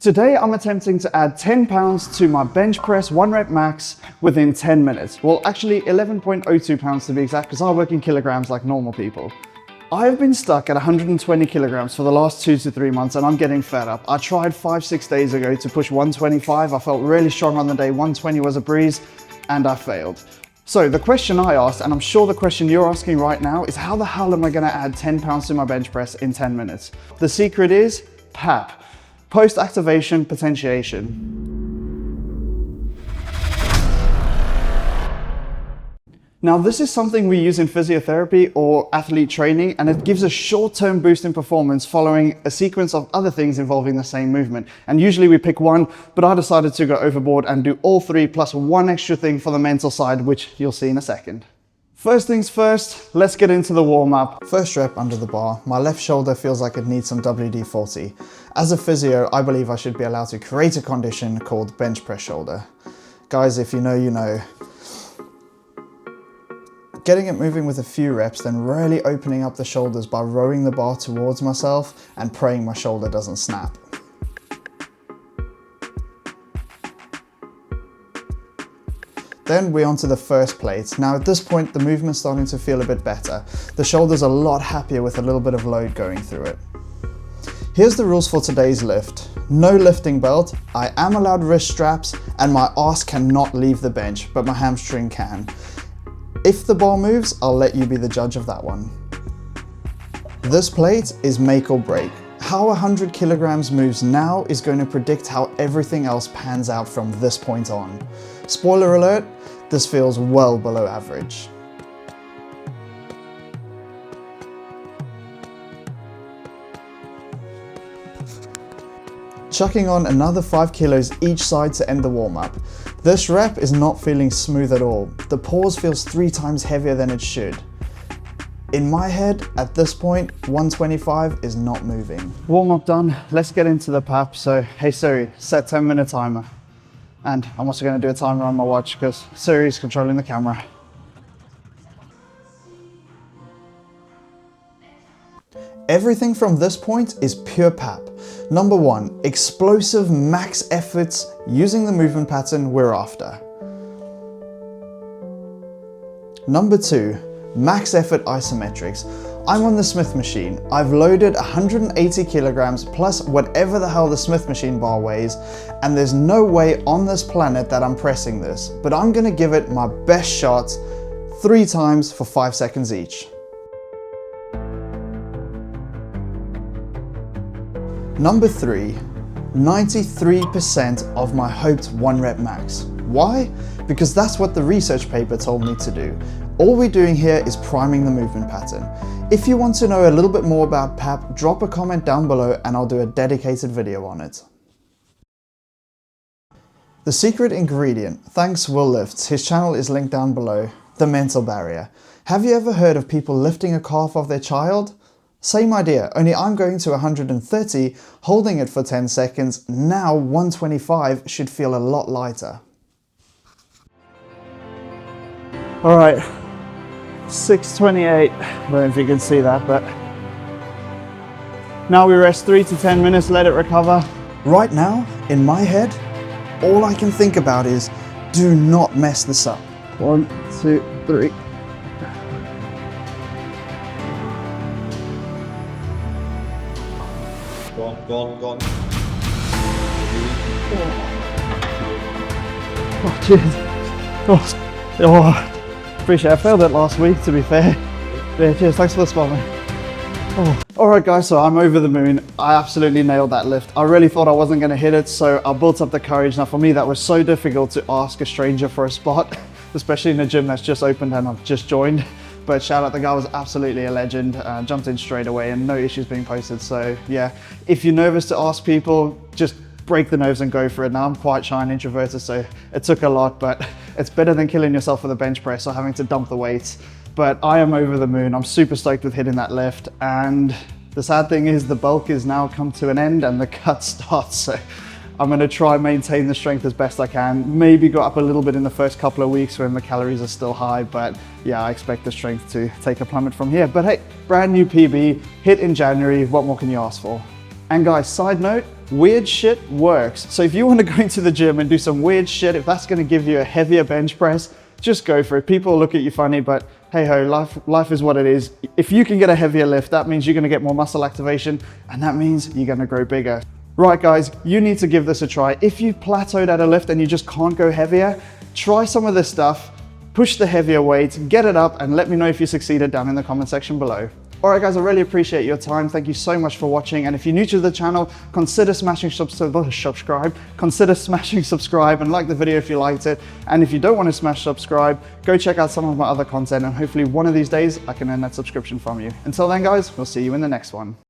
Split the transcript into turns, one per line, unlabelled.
Today I'm attempting to add 10 pounds to my bench press 1 rep max within 10 minutes. Well, actually 11.02 pounds to be exact, because I work in kilograms like normal people. I have been stuck at 120 kilograms for the last 2 to 3 months and I'm getting fed up. I tried 5-6 days ago to push 125. I felt really strong on the day. 120 was a breeze and I failed. So the question I asked, and I'm sure the question you're asking right now, is how the hell am I gonna add 10 pounds to my bench press in 10 minutes? The secret is PAP. Post-activation potentiation. Now this is something we use in physiotherapy or athlete training, and it gives a short-term boost in performance following a sequence of other things involving the same movement. And usually we pick one, but I decided to go overboard and do all three plus one extra thing for the mental side, which you'll see in a second. First things first, let's get into the warm-up. First rep under the bar. My left shoulder feels like it needs some WD-40. As a physio, I believe I should be allowed to create a condition called bench press shoulder. Guys, if you know, you know. Getting it moving with a few reps, then really opening up the shoulders by rowing the bar towards myself and praying my shoulder doesn't snap. Then we're onto the first plate. Now at this point, the movement's starting to feel a bit better. The shoulder's a lot happier with a little bit of load going through it. Here's the rules for today's lift. No lifting belt, I am allowed wrist straps, and my arse cannot leave the bench, but my hamstring can. If the bar moves, I'll let you be the judge of that one. This plate is make or break. How 100 kilograms moves now is going to predict how everything else pans out from this point on. Spoiler alert, this feels well below average. Chucking on another 5 kilos each side to end the warm-up. This rep is not feeling smooth at all. The pause feels 3 times heavier than it should. In my head, at this point, 125 is not moving. Warm-up done, let's get into the PAP. So, hey Siri, set 10-minute timer. And I'm also going to do a timer on my watch because Siri's controlling the camera. Everything from this point is pure PAP. Number 1, explosive max efforts using the movement pattern we're after. Number 2, max effort isometrics. I'm on the Smith machine. I've loaded 180 kilograms plus whatever the hell the Smith machine bar weighs, and there's no way on this planet that I'm pressing this, but I'm gonna give it my best shot 3 times for 5 seconds each. Number 3, 93% of my hoped 1 rep max. Why? Because that's what the research paper told me to do. All we're doing here is priming the movement pattern. If you want to know a little bit more about PAP, drop a comment down below and I'll do a dedicated video on it. The secret ingredient, thanks Will Lifts, his channel is linked down below, the mental barrier. Have you ever heard of people lifting a calf of their child? Same idea, only I'm going to 130, holding it for 10 seconds, now 125 should feel a lot lighter. All right, 6:28, I don't know if you can see that, but now we rest 3 to 10 minutes, let it recover. Right now, in my head, all I can think about is, do not mess this up. 1, 2, 3.
Gone.
Oh, cheers. Oh, appreciate it. I failed it last week, to be fair. Yeah, cheers. Thanks for the spot, man. Oh. Alright guys, so I'm over the moon. I absolutely nailed that lift. I really thought I wasn't going to hit it, so I built up the courage. Now for me, that was so difficult to ask a stranger for a spot, especially in a gym that's just opened and I've just joined. But shout out, the guy was absolutely a legend, jumped in straight away and no issues being posted. So yeah, if you're nervous to ask people, just break the nerves and go for it. Now I'm quite shy and introverted, so it took a lot, but it's better than killing yourself with a bench press or having to dump the weights. But I am over the moon. I'm super stoked with hitting that lift. And the sad thing is the bulk is now come to an end and the cut starts. So I'm gonna try and maintain the strength as best I can. Maybe go up a little bit in the first couple of weeks when the calories are still high, but yeah, I expect the strength to take a plummet from here. But hey, brand new PB, hit in January, what more can you ask for? And guys, side note, weird shit works. So if you want to go into the gym and do some weird shit, if that's going to give you a heavier bench press, just go for it. People look at you funny, but hey ho, life is what it is. If you can get a heavier lift, that means you're going to get more muscle activation, and that means you're going to grow bigger. Right guys, you need to give this a try. If you've plateaued at a lift and you just can't go heavier, try some of this stuff, push the heavier weights, get it up, and let me know if you succeeded down in the comment section below. Alright guys, I really appreciate your time. Thank you so much for watching. And if you're new to the channel, consider smashing subscribe. Consider smashing subscribe and like the video if you liked it. And if you don't want to smash subscribe, go check out some of my other content, and hopefully one of these days I can earn that subscription from you. Until then guys, we'll see you in the next one.